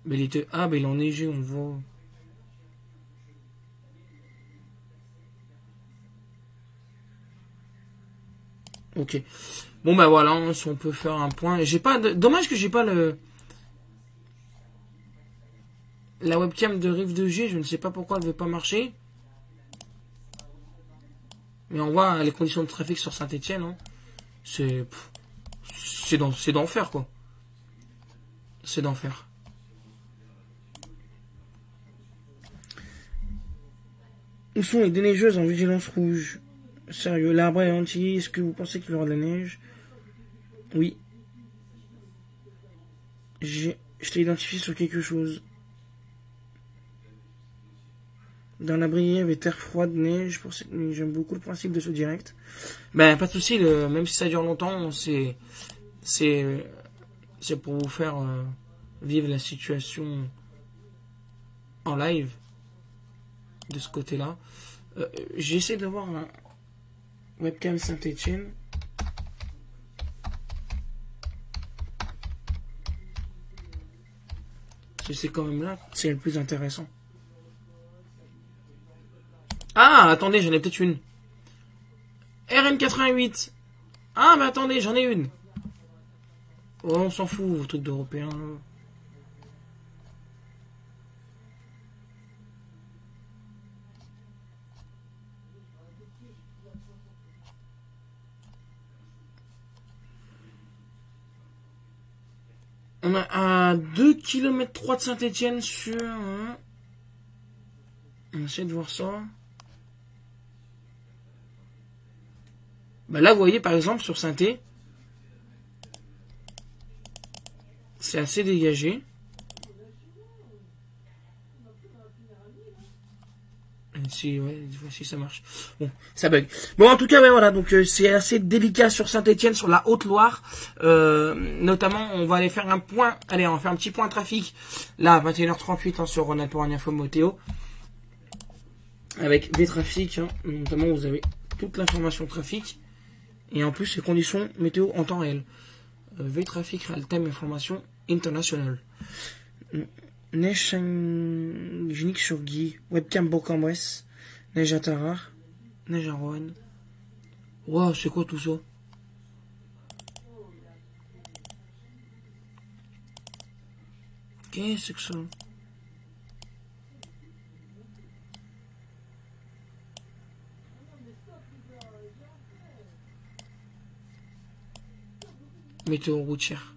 Mais il était... Ah, bah il est enneigé, on le voit. Ok. Bon, bah voilà, si on peut faire un point. J'ai pas... Dommage que j'ai pas le... La webcam de Rive de G, je ne sais pas pourquoi elle ne veut pas marcher. Mais on voit les conditions de trafic sur Saint-Etienne. Hein. C'est d'enfer, quoi. C'est d'enfer. Où sont les déneigeuses en vigilance rouge? Sérieux, l'arbre est entier. Est-ce que vous pensez qu'il y aura de la neige? Oui. Je t'ai identifié sur quelque chose. Dans la Briève et terre froide, neige pour cette nuit. J'aime beaucoup le principe de ce direct. Ben, pas de souci, même si ça dure longtemps, c'est pour vous faire vivre la situation en live de ce côté-là. J'essaie d'avoir un webcam Saint-Etienne. C'est quand même là, c'est le plus intéressant. Ah, attendez, j'en ai peut-être une. RN88. Ah, mais attendez, j'en ai une. Oh, on s'en fout, vos trucs d'européens. On a à 2,3 km de Saint-Etienne sur... On essaie de voir ça. Bah là, vous voyez, par exemple, sur Saint-Étienne, c'est assez dégagé. Si, ouais, si ça marche. Bon, ça bug. Bon, en tout cas, ouais, voilà. Donc, c'est assez délicat sur Saint-Etienne, sur la Haute-Loire. Notamment, on va aller faire un point. Allez, on va faire un petit point trafic. Là, à 21h38, hein, sur Rhône-Alpes Info Météo. Avec des trafics, hein, notamment, vous avez toute l'information trafic. Et en plus, les conditions météo en temps réel. V-Trafic, real-time, information internationale. Neige Saint-Ginic sur Guy, webcam Bourg-en-Bresse, neige à Tarare, neige à Roanne. Waouh, c'est quoi tout ça? Qu'est-ce que c'est que ça? Météo routière.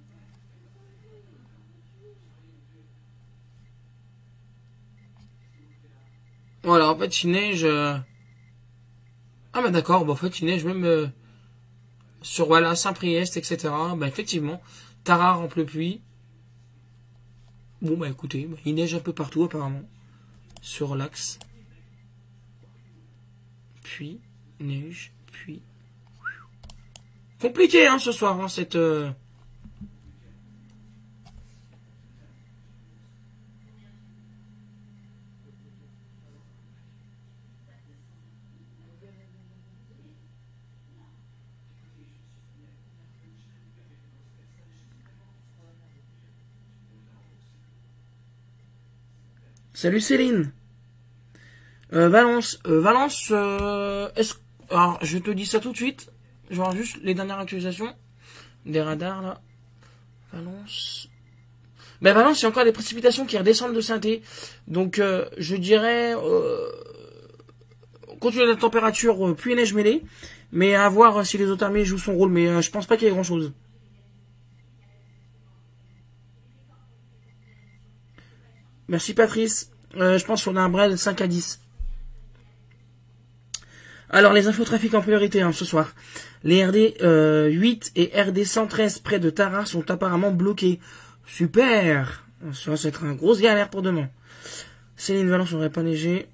Voilà, en fait, il neige... Ah bah d'accord, bah en fait, il neige même sur voilà, Saint-Priest, etc. Bah effectivement, Tarare en pleut-pluie. Bon bah écoutez, bah, il neige un peu partout apparemment. Sur l'axe. Puis, neige, puis... Compliqué hein ce soir, hein, cette... Salut Céline. Valence. Alors, je te dis ça tout de suite. Je vais voir juste les dernières actualisations des radars, là. Valence. Ben, Valence, il y a encore des précipitations qui redescendent de Saint-Étienne. Donc, je dirais... continue la température, pluie et neige mêlée. Mais à voir si les autothermies jouent son rôle. Mais je pense pas qu'il y ait grand-chose. Merci Patrice. Je pense qu'on a un Brel 5 à 10. Alors les infotrafics en priorité hein, ce soir. Les RD 8 et RD 113 près de Tarare sont apparemment bloqués. Super. Ça va être une grosse galère pour demain. Céline Valence n'aurait pas neigé.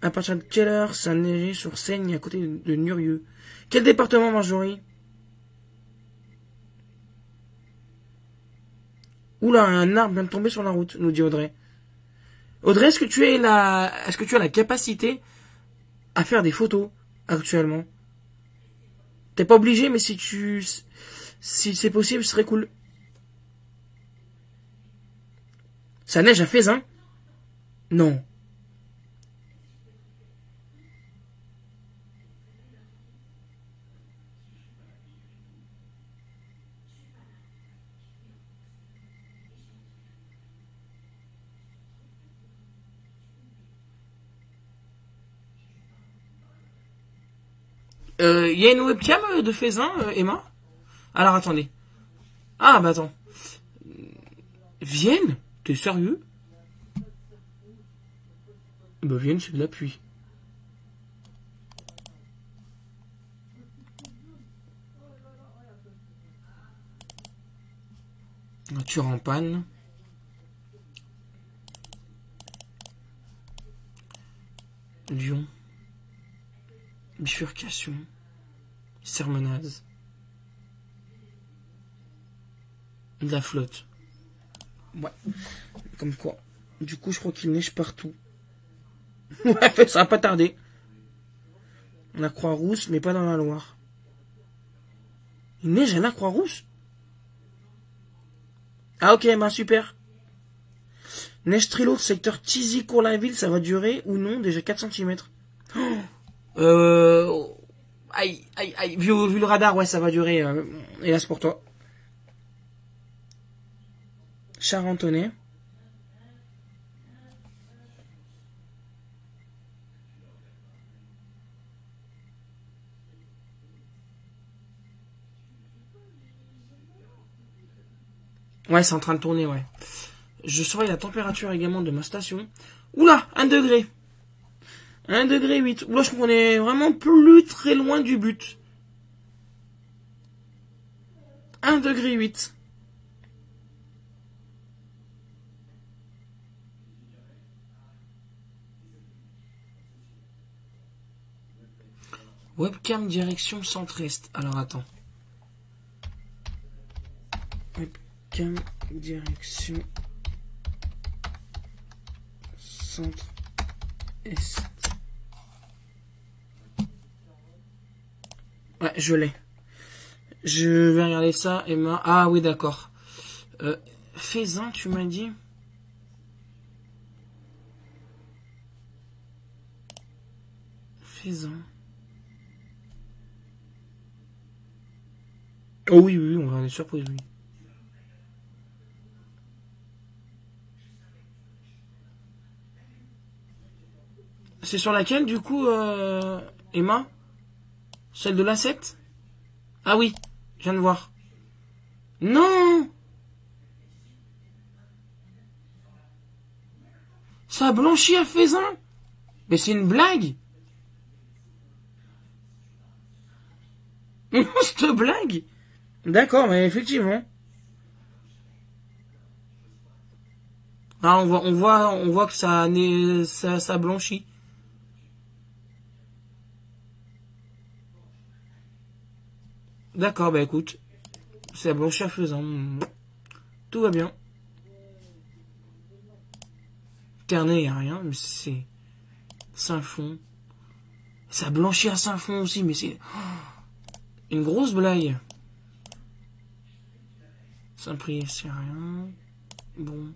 À partir de quelle heure ça a neigé sur Seigne à côté de Nurieux? Quel département Marjorie? Oula, un arbre vient de tomber sur la route, nous dit Audrey. Audrey, est-ce que tu as la capacité à faire des photos actuellement? T'es pas obligé, mais si c'est possible, ce serait cool. Ça neige à Faisin? Non. Y a une webcam de Faisin, Emma? Alors attendez. Ah bah attends. Vienne? T'es sérieux? Bah Vienne, c'est de la pluie. Voiture en panne. Lyon. Bifurcation. Sermonade. De la flotte. Ouais. Comme quoi. Du coup, je crois qu'il neige partout. Ouais, ça va pas tarder. La Croix-Rousse, mais pas dans la Loire. Il neige à la Croix-Rousse? Ah ok, bah super. Neige très lourde, secteur Tizy-Cours-la-Ville, ça va durer ou non? Déjà 4 cm. Aïe, aïe, aïe. Vu le radar, ouais, ça va durer. Hélas pour toi. Charentonnet. Ouais, c'est en train de tourner, ouais. Je surveille la température également de ma station. Oula, 1 degré. 1 degré 8. Oula, je crois qu'on est vraiment plus très loin du but. 1 degré 8. Webcam direction centre-est. Alors attends. Webcam direction centre-est. Ouais, je l'ai. Je vais regarder ça, Emma. Ah oui, d'accord. Faisan, tu m'as dit? Faisan. Oh oui, oui, on va avoir des surprises, oui. C'est sur laquelle, du coup, Emma? Celle de l'A7? Ah oui, je viens de voir. Non! Ça a blanchi à Faisan? Mais c'est une blague? Cette blague? D'accord, mais effectivement. Ah, on voit que ça blanchit. D'accord, bah écoute, c'est blanchi à Faisan. Tout va bien. Ternay, y a rien, mais c'est Saint-Fond. Ça blanchit à Saint-Fond aussi, mais c'est une grosse blague. Saint-Priest, c'est rien. Bon.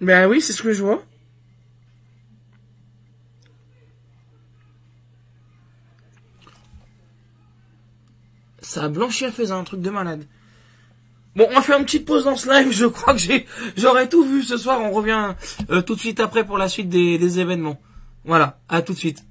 Ben oui, c'est ce que je vois. Ça a blanchi à Faisan, un truc de malade. Bon, on va faire une petite pause dans ce live. Je crois que j'aurais tout vu ce soir. On revient tout de suite après pour la suite des événements. Voilà, à tout de suite.